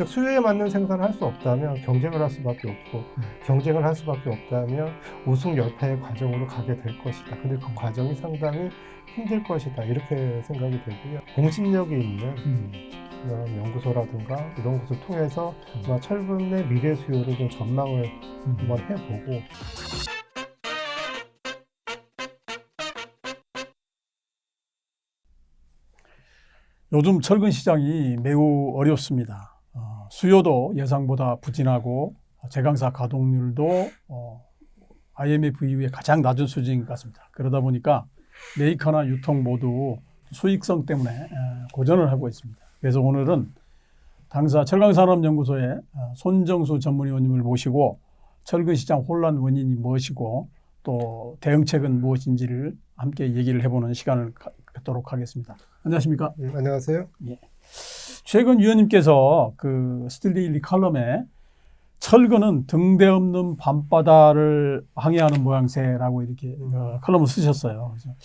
즉 수요에 맞는 생산을 할 수 없다면 경쟁을 할 수밖에 없고 경쟁을 할 수밖에 없다면 우승 열패의 과정으로 가게 될 것이다. 근데 그 과정이 상당히 힘들 것이다. 이렇게 생각이 되고요. 공신력이 있는 그런 연구소라든가 이런 것을 통해서 철분의 미래 수요를 좀 전망을 한번 해보고 요즘 철근 시장이 매우 어렵습니다. 수요도 예상보다 부진하고 제강사 가동률도 IMF 이후에 가장 낮은 수준인 것 같습니다. 그러다 보니까 메이커나 유통 모두 수익성 때문에 고전을 하고 있습니다. 그래서 오늘은 당사 철강산업연구소의 손정수 전문위원님을 모시고 철근 시장 혼란 원인이 무엇이고 또 대응책은 무엇인지를 함께 얘기를 해보는 시간을 갖도록 하겠습니다. 안녕하십니까? 안녕하세요. 예. 최근 위원님께서 그 스틸데일리 칼럼에 철근은 등대 없는 밤바다를 항해하는 모양새라고 이렇게 칼럼을 쓰셨어요. 그래서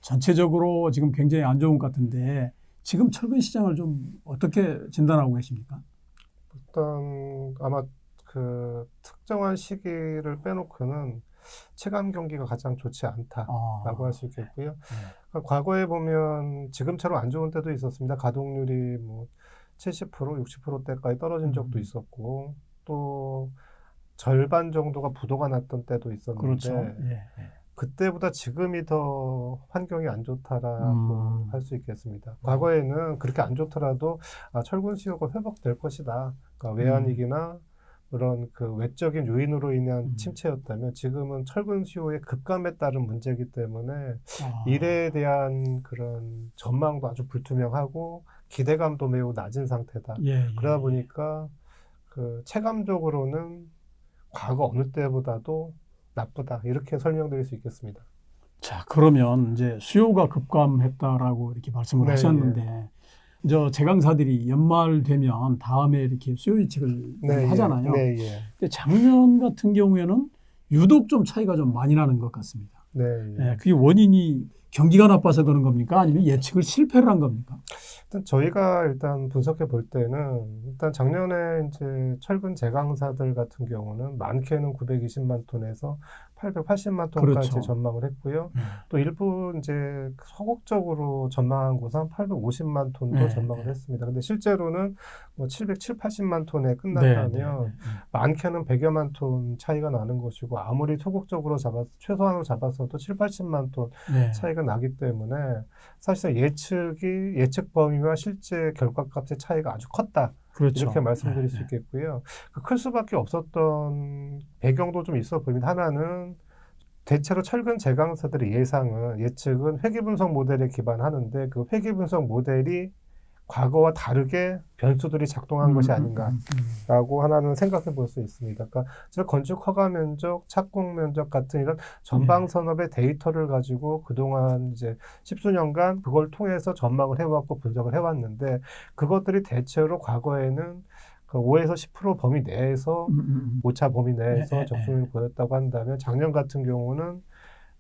전체적으로 지금 굉장히 안 좋은 것 같은데 지금 철근 시장을 좀 어떻게 진단하고 계십니까? 일단 아마 그 특정한 시기를 빼놓고는 체감 경기가 가장 좋지 않다라고 할 수 있겠고요. 그러니까 과거에 보면 지금처럼 안 좋은 때도 있었습니다. 가동률이 뭐 70%, 60%대까지 떨어진 적도 있었고 또 절반 정도가 부도가 났던 때도 있었는데 그렇죠. 예. 그때보다 지금이 더 환경이 안 좋다라고 할 수 있겠습니다. 과거에는 그렇게 안 좋더라도 철근 수요가 회복될 것이다. 그러니까 외환위기나 그런 그 외적인 요인으로 인한 침체였다면 지금은 철근 수요의 급감에 따른 문제이기 때문에 미래에 대한 그런 전망도 아주 불투명하고 기대감도 매우 낮은 상태다. 그러다 보니까 그 체감적으로는 과거 어느 때보다도 나쁘다. 이렇게 설명드릴 수 있겠습니다. 자, 그러면 이제 수요가 급감했다라고 이렇게 말씀을 네, 하셨는데 저 제강사들이 연말 되면 다음에 이렇게 수요 예측을 하잖아요. 근데 작년 같은 경우에는 유독 좀 차이가 좀 많이 나는 것 같습니다. 그게 원인이 경기가 나빠서 그런 겁니까? 아니면 예측을 실패를 한 겁니까? 일단 저희가 분석해 볼 때는 일단 작년에 이제 철근 제강사들 같은 경우는 많게는 920만 톤에서 880만 톤까지 그렇죠. 전망을 했고요. 또 일부 이제 소극적으로 전망한 곳은 850만 톤도 전망을 했습니다. 근데 실제로는 뭐 780만 톤에 끝났다면 많게는 100여만 톤 차이가 나는 것이고 아무리 소극적으로 최소한으로 잡았어도 7, 80만 톤 차이가 나기 때문에 사실상 예측 범위와 실제 결과값의 차이가 아주 컸다. 그렇죠. 이렇게 말씀드릴 수 있겠고요. 클 수밖에 없었던 배경도 좀 있어 보입니다. 하나는 대체로 철근 제강사들의 예측은 회귀분석 모델에 기반하는데 그 회귀분석 모델이 과거와 다르게 변수들이 작동한 것이 아닌가라고 하나는 생각해 볼 수 있습니다. 그러니까 건축 허가 면적, 착공 면적 같은 이런 전방 산업의 데이터를 가지고 그동안 이제 십수년간 그걸 통해서 전망을 해왔고 분석을 해왔는데 그것들이 대체로 과거에는 그 5에서 10% 범위 내에서 오차 범위 내에서 적중률을 보였다고 한다면 작년 같은 경우는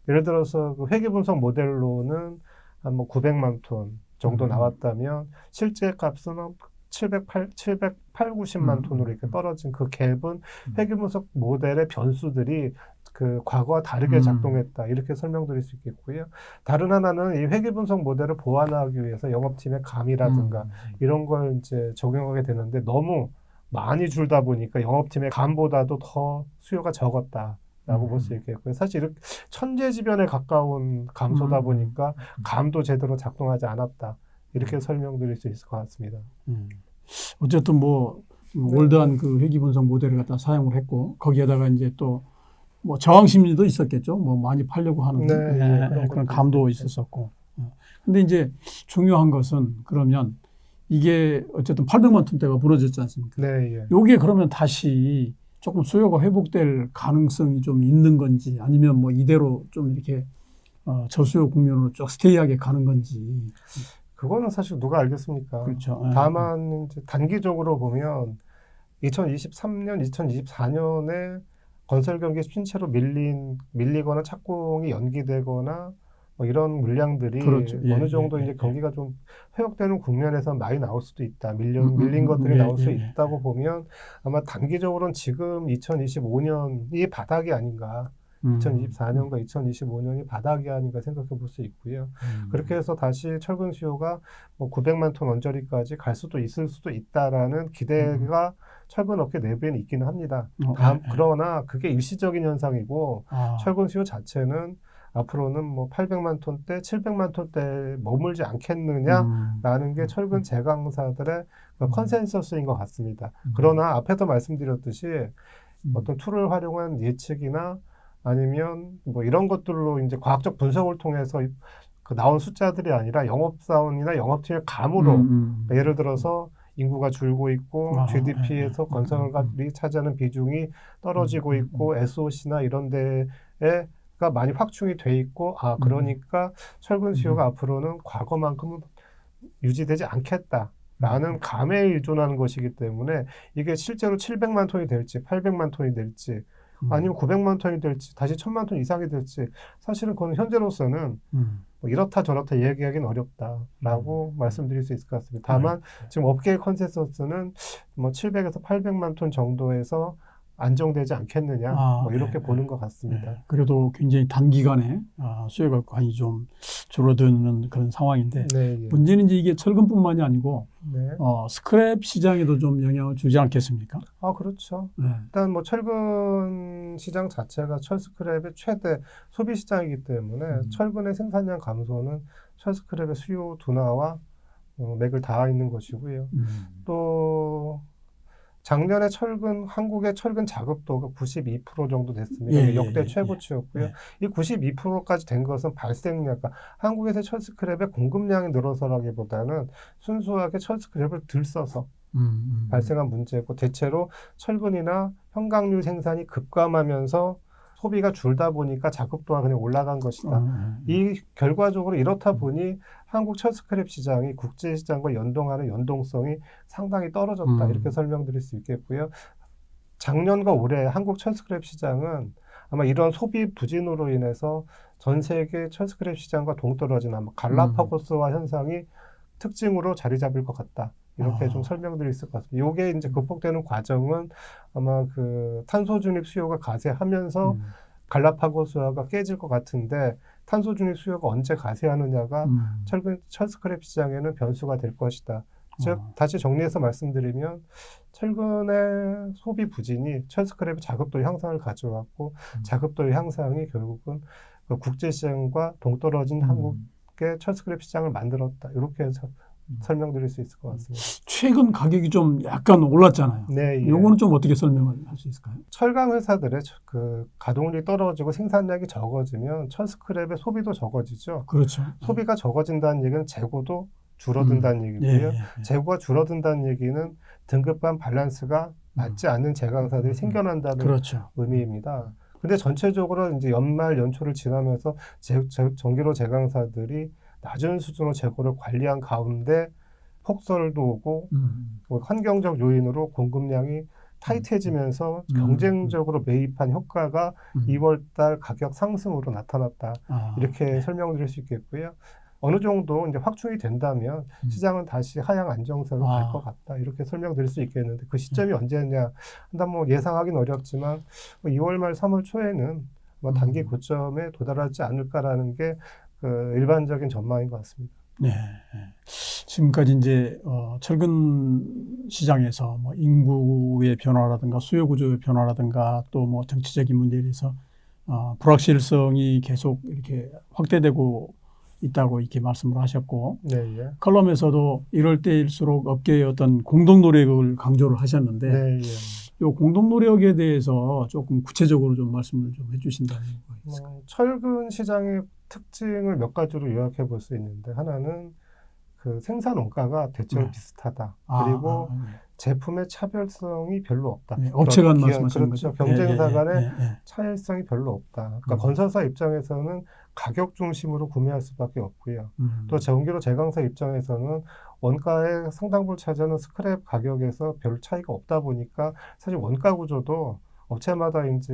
예를 들어서 그 회계 분석 모델로는 한 뭐 900만 톤 정도 나왔다면 실제 값은 90만 톤으로 이렇게 떨어진 그 갭은 회계 분석 모델의 변수들이 그 과거와 다르게 작동했다. 이렇게 설명드릴 수 있겠고요. 다른 하나는 이 회계 분석 모델을 보완하기 위해서 영업팀의 감이라든가 이런 걸 이제 적용하게 되는데 너무 많이 줄다 보니까 영업팀의 감보다도 더 수요가 적었다. 라고 볼 수 있겠고요. 사실 이렇게 천재지변에 가까운 감소다 보니까 감도 제대로 작동하지 않았다. 이렇게 설명드릴 수 있을 것 같습니다. 어쨌든 뭐 올드한 그 회귀 분석 모델을 갖다 사용을 했고 거기에다가 이제 또 뭐 저항 심리도 있었겠죠. 뭐 많이 팔려고 하는 그런 감도 있었었고. 근데 이제 중요한 것은 그러면 이게 어쨌든 800만 톤대가 무너졌지 않습니까? 요게 그러면 다시 조금 수요가 회복될 가능성이 좀 있는 건지 아니면 뭐 이대로 좀 이렇게 저수요 국면으로 쭉 스테이하게 가는 건지. 그거는 사실 누가 알겠습니까? 그렇죠. 다만 이제 단기적으로 보면 2023년, 2024년에 건설 경기 침체로 밀리거나 착공이 연기되거나 뭐 이런 물량들이 그렇죠. 예, 어느 정도 예, 이제 예, 경기가 좀 회복되는 국면에서 많이 나올 수도 있다. 밀린 것들이 예, 나올 수 예, 있다고 보면 아마 단기적으로는 지금 2025년이 바닥이 아닌가. 음, 2024년과 2025년이 바닥이 아닌가 생각해 볼 수 있고요. 그렇게 해서 다시 철근 수요가 뭐 900만 톤 언저리까지 갈 수도 있을 수도 있다라는 기대가 철근 업계 내부에는 있기는 합니다. 예, 예. 그러나 그게 일시적인 현상이고 아, 철근 수요 자체는 앞으로는 뭐 800만 톤대, 700만 톤대에 머물지 않겠느냐라는 게 철근 제강사들의 그 컨센서스인 것 같습니다. 그러나 앞에도 말씀드렸듯이 어떤 툴을 활용한 예측이나 아니면 뭐 이런 것들로 이제 과학적 분석을 통해서 그 나온 숫자들이 아니라 영업사원이나 영업팀의 감으로 예를 들어서 인구가 줄고 있고 아, 예, 예. GDP에서 건설업이 차지하는 비중이 떨어지고 있고 SOC나 이런 데에가 많이 확충이 돼 있고 아 그러니까 철근 수요가 앞으로는 과거만큼 유지되지 않겠다라는 감에 의존하는 것이기 때문에 이게 실제로 700만 톤이 될지 800만 톤이 될지 아니면 900만 톤이 될지 다시 1000만 톤 이상이 될지 사실은 그건 현재로서는 뭐 이렇다 저렇다 얘기하기는 어렵다라고 말씀드릴 수 있을 것 같습니다. 다만 지금 업계의 컨센서스는 뭐 700에서 800만 톤 정도에서 안정되지 않겠느냐 뭐 이렇게 보는 것 같습니다. 네. 그래도 굉장히 단기간에 수요가 많이 좀 줄어드는 그런 상황인데 네, 예. 문제는 이제 이게 철근뿐만이 아니고 네. 스크랩 시장에도 좀 영향을 주지 않겠습니까? 아, 그렇죠. 네. 일단 뭐 철근 시장 자체가 철스크랩의 최대 소비 시장이기 때문에 철근의 생산량 감소는 철스크랩의 수요 둔화와 맥을 닿아 있는 것이고요. 또 작년에 한국의 철근 작업도가 92% 정도 됐습니다. 예, 역대 예, 최고치였고요. 예. 이 92%까지 된 것은 발생량, 그러니까 한국에서 철스크랩의 공급량이 늘어서라기보다는 순수하게 철스크랩을 들 써서 발생한 문제고 대체로 철근이나 형광류 생산이 급감하면서 소비가 줄다 보니까 작업도가 그냥 올라간 것이다. 이 결과적으로 이렇다 보니 한국 철스크랩 시장이 국제 시장과 연동하는 연동성이 상당히 떨어졌다. 이렇게 설명드릴 수 있겠고요. 작년과 올해 한국 철스크랩 시장은 아마 이런 소비 부진으로 인해서 전 세계 철스크랩 시장과 동떨어진 아마 갈라파고스화 현상이 특징으로 자리 잡을 것 같다. 이렇게 좀 설명드릴 수 있을 것 같습니다. 이게 이제 극복되는 과정은 아마 그 탄소 중립 수요가 가세하면서 갈라파고스화가 깨질 것 같은데 탄소 중립 수요가 언제 가세하느냐가 철스크랩 시장에는 변수가 될 것이다. 즉 다시 정리해서 말씀드리면 철근의 소비 부진이 철스크랩의 작업도 향상을 가져왔고 작업도의 향상이 결국은 그 국제 시장과 동떨어진 한국의 철스크랩 시장을 만들었다. 이렇게 해서 설명드릴 수 있을 것 같습니다. 최근 가격이 좀 약간 올랐잖아요. 네, 예. 요거는 좀 어떻게 설명을 할 수 있을까요? 철강 회사들의 그 가동률이 떨어지고 생산량이 적어지면 철스크랩의 소비도 적어지죠. 그렇죠. 소비가 적어진다는 얘기는 재고도 줄어든다는 얘기고요. 재고가 줄어든다는 얘기는 등급 간 밸런스가 맞지 않는 제강사들이 생겨난다는 그렇죠. 의미입니다. 근데 전체적으로 이제 연말 연초를 지나면서 전기료 제강사들이 낮은 수준으로 재고를 관리한 가운데 폭설도 오고 환경적 요인으로 공급량이 타이트해지면서 경쟁적으로 매입한 효과가 2월달 가격 상승으로 나타났다. 이렇게 설명드릴 수 있겠고요. 어느 정도 이제 확충이 된다면 시장은 다시 하향 안정세로 갈 것 같다. 이렇게 설명드릴 수 있겠는데 그 시점이 언제냐 한번 뭐 예상하기는 어렵지만 2월 말 3월 초에는 뭐 단기 고점에 도달하지 않을까라는 게 그 일반적인 전망인 것 같습니다. 네. 지금까지 이제 철근 시장에서 뭐 인구의 변화라든가 수요 구조의 변화라든가 또 뭐 정치적인 문제에 대해서 불확실성이 계속 이렇게 확대되고 있다고 이렇게 말씀을 하셨고 네, 예. 칼럼에서도 이럴 때일수록 업계의 어떤 공동 노력을 강조를 하셨는데 네, 예. 이 공동 노력에 대해서 조금 구체적으로 좀 말씀을 좀 해주신다면 철근 시장의 특징을 몇 가지로 요약해 볼 수 있는데 하나는 그 생산 원가가 대체로 비슷하다. 그리고 제품의 차별성이 별로 없다. 업체 간 말씀하시는 그렇죠. 거죠? 경쟁사 간의 차별성이 별로 없다. 그러니까 건설사 입장에서는 가격 중심으로 구매할 수밖에 없고요. 또 전기료 제강사 입장에서는 원가의 상당부를 차지하는 스크랩 가격에서 별 차이가 없다 보니까 사실 원가 구조도 업체마다 이제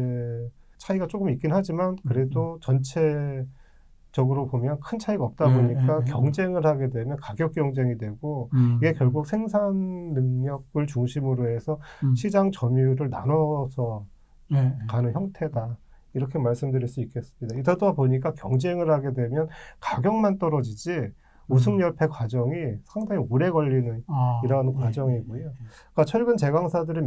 차이가 조금 있긴 하지만 그래도 전체 적으로 보면 큰 차이가 없다 보니까 네. 경쟁을 하게 되면 가격 경쟁이 되고 이게 결국 생산 능력을 중심으로 해서 시장 점유율을 나눠서 네. 가는 형태다. 이렇게 말씀드릴 수 있겠습니다. 이러다 보니까 경쟁을 하게 되면 가격만 떨어지지 우승 열패 과정이 상당히 오래 걸리는 이런 과정이고요. 그러니까 철근 제강사들이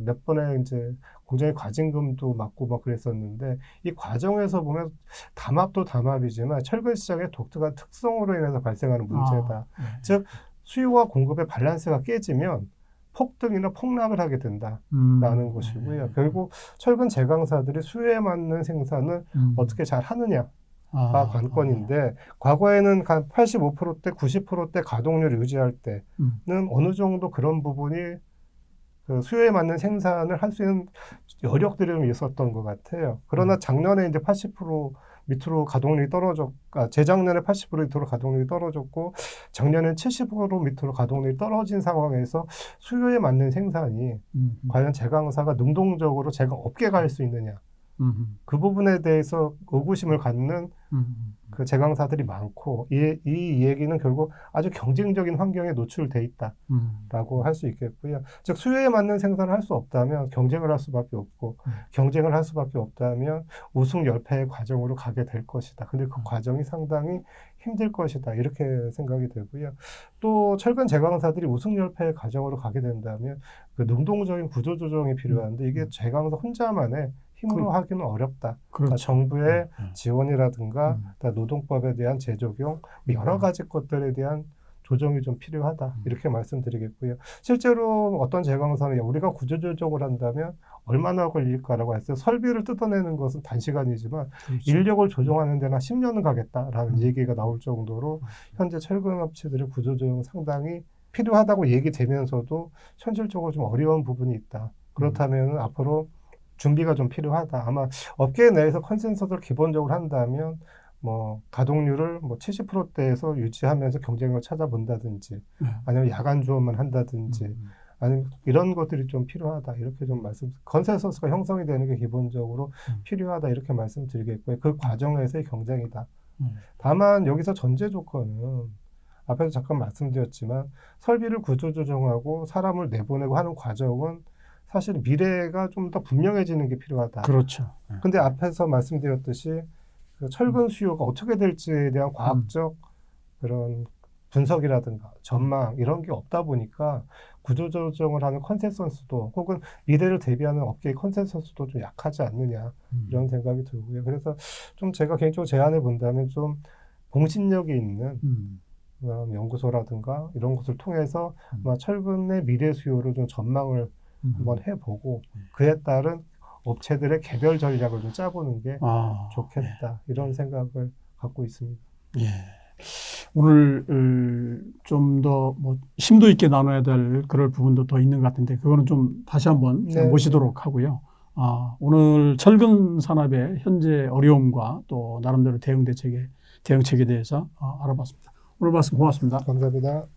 몇 번의 이제 공장의 과징금도 맞고 막 그랬었는데 이 과정에서 보면 담합도 담합이지만 철근 시장의 독특한 특성으로 인해서 발생하는 문제다. 즉 수요와 공급의 밸런스가 깨지면 폭등이나 폭락을 하게 된다라는 것이고요. 결국 철근 제강사들이 수요에 맞는 생산을 어떻게 잘 하느냐. 가 관건인데 과거에는 85%대, 90%대 가동률을 유지할 때는 어느 정도 그런 부분이 그 수요에 맞는 생산을 할 수 있는 여력들이 좀 있었던 것 같아요. 그러나 작년에 이제 80% 밑으로 가동률이 재작년에 80% 밑으로 가동률이 떨어졌고 작년엔 70% 밑으로 가동률이 떨어진 상황에서 수요에 맞는 생산이 과연 제강사가 능동적으로 업계가 할 수 있느냐. 그 부분에 대해서 의구심을 갖는 그 제강사들이 많고 이 얘기는 결국 아주 경쟁적인 환경에 노출돼 있다라고 할 수 있겠고요. 즉 수요에 맞는 생산을 할 수 없다면 경쟁을 할 수밖에 없고 경쟁을 할 수밖에 없다면 우승 열패의 과정으로 가게 될 것이다. 근데 그 과정이 상당히 힘들 것이다. 이렇게 생각이 되고요. 또 철근 제강사들이 우승 열패의 과정으로 가게 된다면 그 능동적인 구조 조정이 필요한데 이게 제강사 혼자만의 힘으로 하기는 어렵다. 그렇죠. 그러니까 정부의 지원이라든가 노동법에 대한 재적용, 여러 가지 것들에 대한 조정이 좀 필요하다. 이렇게 말씀드리겠고요. 실제로 어떤 제강사는 우리가 구조조정을 한다면 얼마나 걸릴까라고 했어요. 설비를 뜯어내는 것은 단시간이지만 그렇죠. 인력을 조정하는 데는 10년은 가겠다라는 얘기가 나올 정도로 현재 철근업체들의 구조조정 상당히 필요하다고 얘기되면서도 현실적으로 좀 어려운 부분이 있다. 그렇다면 앞으로 준비가 좀 필요하다. 아마 업계 내에서 컨센서스를 기본적으로 한다면 가동률을 70%대에서 유지하면서 경쟁을 찾아본다든지 아니면 야간 조업만 한다든지 아니면 이런 것들이 좀 필요하다. 이렇게 좀 컨센서스가 형성이 되는 게 기본적으로 필요하다. 이렇게 말씀드리겠고요. 그 과정에서의 경쟁이다. 다만 여기서 전제 조건은 앞에서 잠깐 말씀드렸지만 설비를 구조조정하고 사람을 내보내고 하는 과정은 사실 미래가 좀 더 분명해지는 게 필요하다. 그렇죠. 근데 앞에서 말씀드렸듯이 그 철근 수요가 어떻게 될지에 대한 과학적 그런 분석이라든가 전망 이런 게 없다 보니까 구조조정을 하는 컨센서스도 혹은 미래를 대비하는 업계의 컨센서스도 좀 약하지 않느냐 이런 생각이 들고요. 그래서 좀 제가 개인적으로 제안을 본다면 좀 공신력이 있는 연구소라든가 이런 것을 통해서 철근의 미래 수요를 좀 전망을 한번 해보고 그에 따른 업체들의 개별 전략을 좀 짜보는 게 좋겠다. 이런 생각을 갖고 있습니다. 예. 오늘 좀 더 심도 있게 나눠야 될 그럴 부분도 더 있는 것 같은데 그거는 좀 다시 한번 모시도록 하고요. 오늘 철근 산업의 현재 어려움과 또 나름대로 대응책에 대해서 알아봤습니다. 오늘 말씀 고맙습니다. 감사합니다.